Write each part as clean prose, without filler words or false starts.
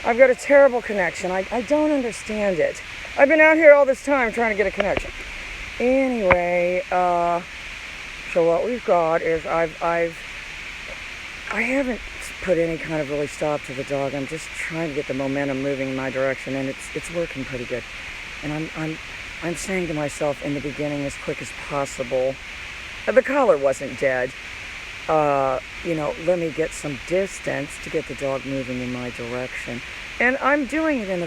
I've got a terrible connection. I don't understand it. I've been out here all this time trying to get a connection. Anyway, so what we've got is I haven't put any kind of really stop to the dog. I'm just trying to get the momentum moving in my direction, and it's working pretty good. And I'm saying to myself in the beginning, as quick as possible, the collar wasn't dead. Let me get some distance to get the dog moving in my direction. And I'm doing it in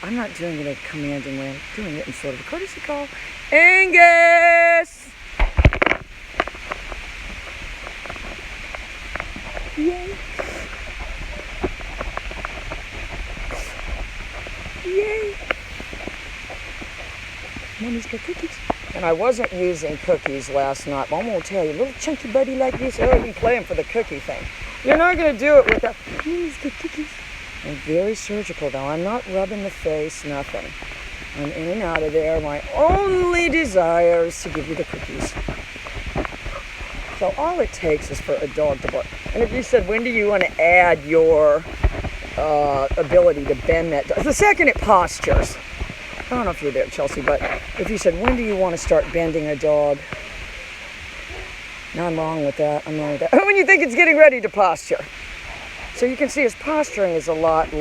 I'm not doing it in a commanding way. I'm doing it in sort of a courtesy call. Angus! Yay. Yay. Mommy's got cookies. And I wasn't using cookies last night. Mom will tell you, little chunky buddy like this, oh, you play him for the cookie thing. You're not going to do it without, Mommy's got cookies. I'm very surgical though. I'm not rubbing the face, nothing. I'm in and out of there. My only desire is to give you the cookies. So all it takes is for a dog to bark. And if you said, when do you want to add your ability to bend that dog? The second it postures. I don't know if you're there, Chelsea, but if you said, when do you want to start bending a dog? No, I'm wrong with that. When you think it's getting ready to posture. So you can see his posturing is a lot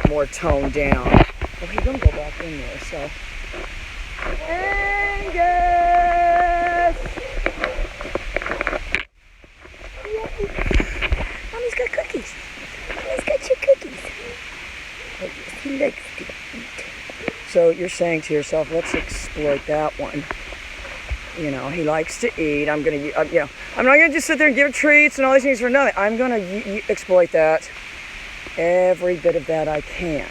more toned down. Well, he's going to go back in there, so. Angus! Yay. Mommy's got cookies. Mommy's got your cookies. Oh, yes, he likes to eat. So you're saying to yourself, let's exploit that one. He likes to eat. I'm not going to just sit there and give treats and all these things for nothing. I'm going to exploit that, every bit of that I can.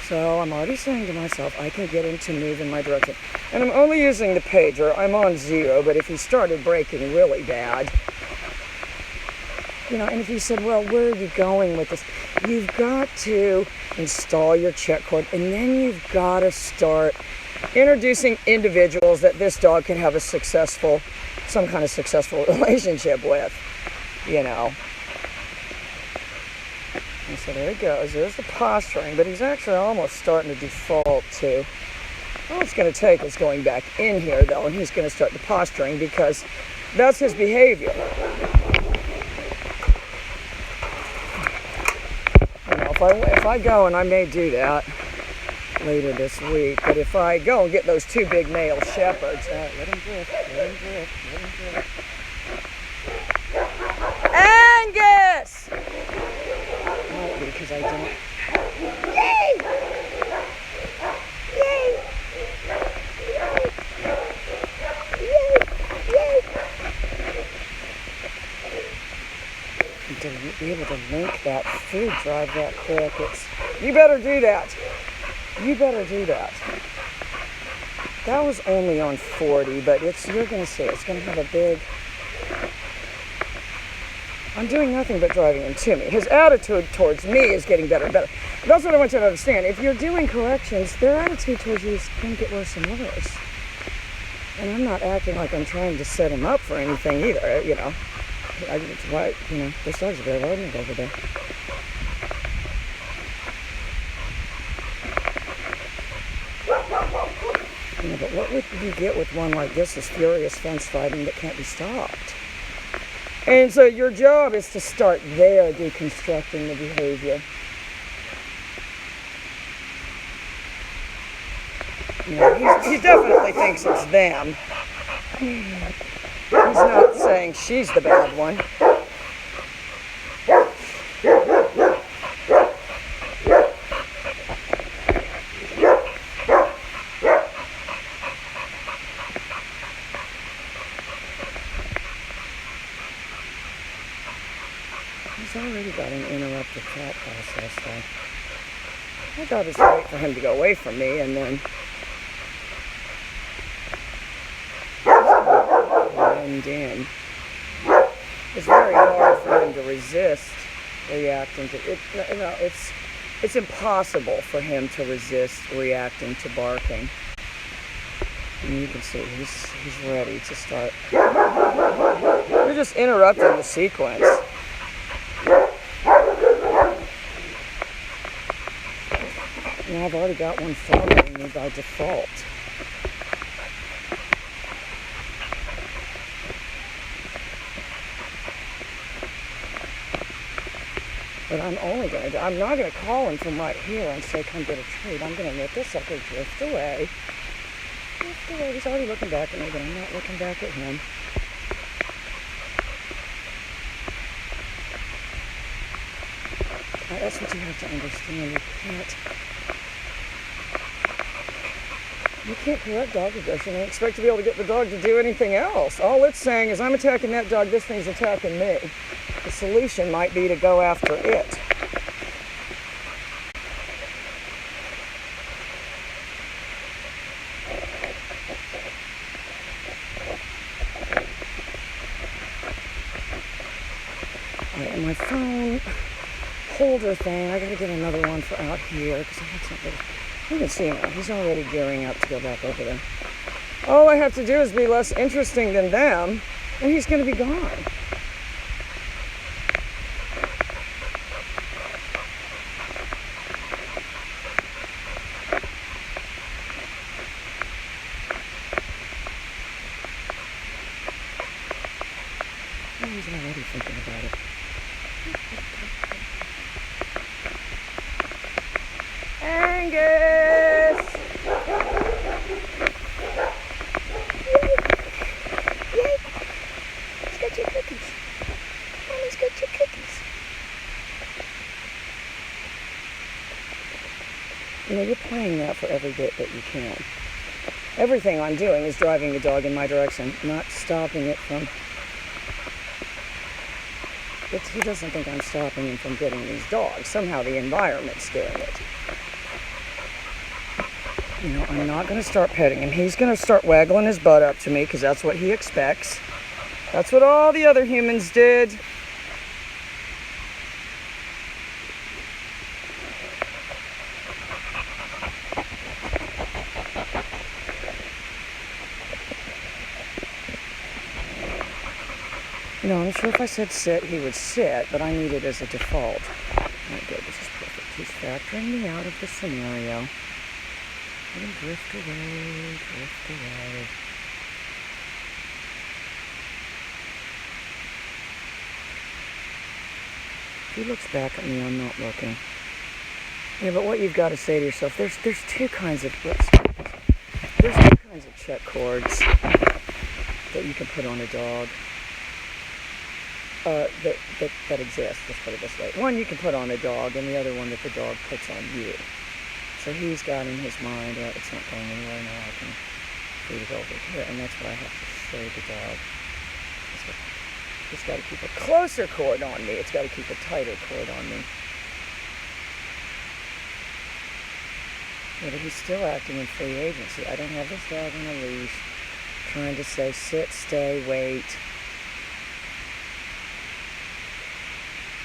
So I'm already saying to myself, I can get him to move in my direction. And I'm only using the pager. I'm on 0, but if he started breaking really bad, and if you said, well, where are you going with this? You've got to install your check cord, and then you've got to start introducing individuals that this dog can have some kind of successful relationship with, And so there he goes. There's the posturing, but he's actually almost starting to default to. All it's going to take is going back in here, though, and he's going to start the posturing because that's his behavior. If I go, and I may do that later this week, but if I go and get those 2 big male shepherds, let him drift. Angus! Might be because I don't. Yay! Yay! Yay! Yay! To be able to link that food drive that quick, you better do that. That was only on 40, but you're going to see it's going to have a big. I'm doing nothing but driving him to me. His attitude towards me is getting better and better. That's what I want you to understand. If you're doing corrections, their attitude towards you is going to get worse and worse. And I'm not acting like I'm trying to set him up for anything either, It's why, this dog's very learning over there. But what would you get with one like this is furious fence fighting that can't be stopped? And so your job is to start there, deconstructing the behavior. He definitely thinks it's them. He's not saying she's the bad one. He's already got an interrupted thought process, though. My job is to wait for him to go away from me, and then blend in. It's very hard for him to resist reacting to it. It's impossible for him to resist reacting to barking. And you can see he's ready to start. You're just interrupting the sequence. Now I've already got one following me by default. But I'm not going to call him from right here and say, come get a treat. I'm going to let this sucker drift away. Drift away. He's already looking back at me, but I'm not looking back at him. That's what you have to understand. You can't correct dog aggression and expect to be able to get the dog to do anything else. All it's saying is, I'm attacking that dog, this thing's attacking me. The solution might be to go after it. And my phone holder thing, I gotta get another one for out here, because that's not good. You can see him, he's already gearing up to go back over there. All I have to do is be less interesting than them, and he's gonna be gone. He's already thinking about it. Angus! Yay! He's got your cookies. Mommy's got your cookies. You know, you're playing that for every bit that you can. Everything I'm doing is driving the dog in my direction, not stopping it from... He doesn't think I'm stopping him from getting these dogs. Somehow the environment's doing it. You know, I'm not going to start petting him. He's going to start waggling his butt up to me because that's what he expects. That's what all the other humans did. You know, I'm sure if I said sit, he would sit, but I need it as a default. Not good, this is perfect. He's factoring me out of the scenario. Let him drift away, drift away. If he looks back at me, I'm not looking. Yeah, but what you've got to say to yourself, there's two kinds of check cords that you can put on a dog. That exist, let's put it this way. One you can put on a dog, and the other one that the dog puts on you. So he's got in his mind, it's not going anywhere now, I can feed it over here, and that's what I have to show the dog. It's got to keep a closer cord on me, it's got to keep a tighter cord on me. Yeah, but he's still acting in free agency. I don't have this dog on a leash, trying to say sit, stay, wait.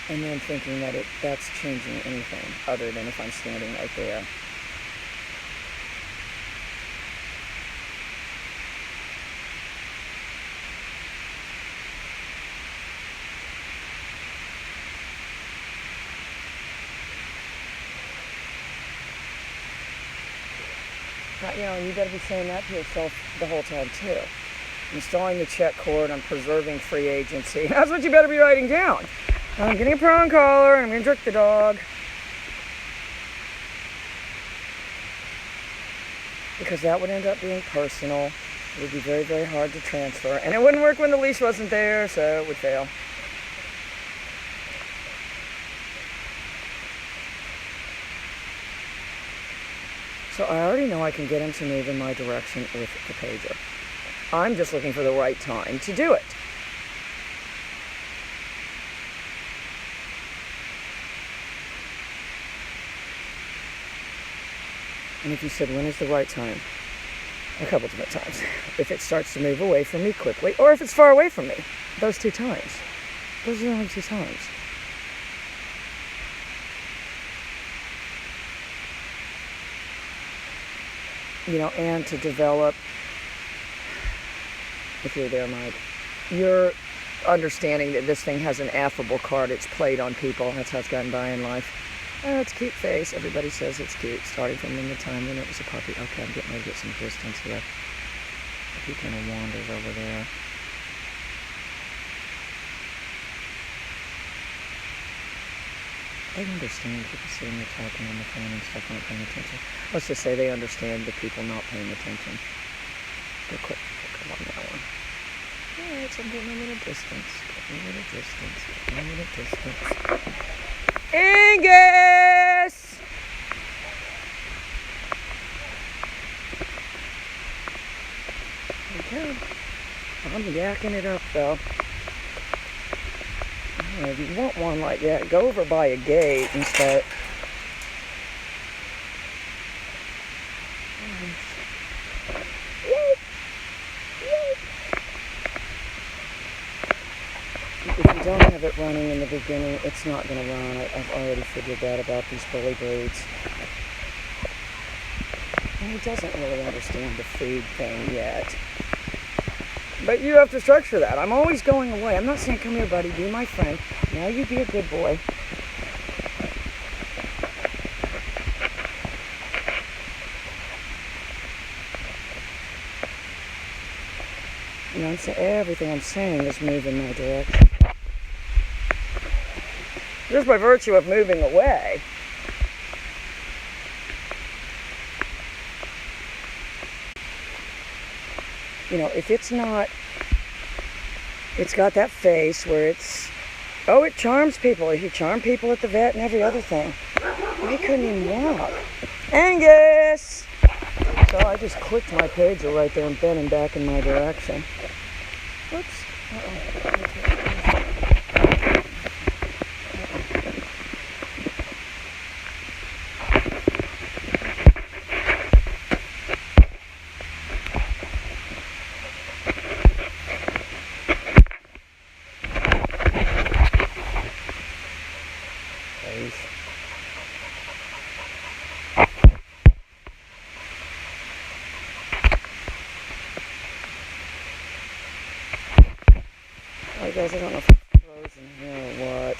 And then thinking that that's changing anything other than if I'm standing right there. You know, you got to be saying that to yourself the whole time too. Installing the check cord, I'm preserving free agency. That's what you better be writing down. I'm getting a prong collar, and I'm going to jerk the dog. Because that would end up being personal. It would be very, very hard to transfer. And it wouldn't work when the leash wasn't there, so it would fail. So I already know I can get him to move in my direction with the pager. I'm just looking for the right time to do it. And if you said, when is the right time? A couple different times. If it starts to move away from me quickly, or if it's far away from me. Those two times. Those are the only two times. You know, and to develop, if you're there, Mike, you're understanding that this thing has an affable card. It's played on people. That's how it's gotten by in life. Oh, it's a cute face. Everybody says it's cute, starting from the time when it was a puppy. Okay, I'm getting ready to get some distance here. He kind of wanders over there. They understand people sitting there talking on the phone and stuff, not paying attention. Let's just say they understand the people not paying attention. Go quick, come on that one. Alright, so I'm getting a little distance. Getting a little distance. Getting a little distance. Angus! Okay. I'm yakking it up though. If you want one like that, go over by a gate and start. If you don't have it running in the beginning, it's not going to run. I've already figured that about these bully breeds. And he doesn't really understand the food thing yet. But you have to structure that. I'm always going away. I'm not saying, come here, buddy, be my friend. Now you be a good boy. You know, everything I'm saying is moving my direction. Just by virtue of moving away. You know, if it's not, it's got that face where it's, oh, it charms people. He charmed people at the vet and every other thing. He couldn't even walk. Angus! So I just clicked my pager right there and bent him back in my direction. Whoops. Guys, I don't know if it's frozen here or what.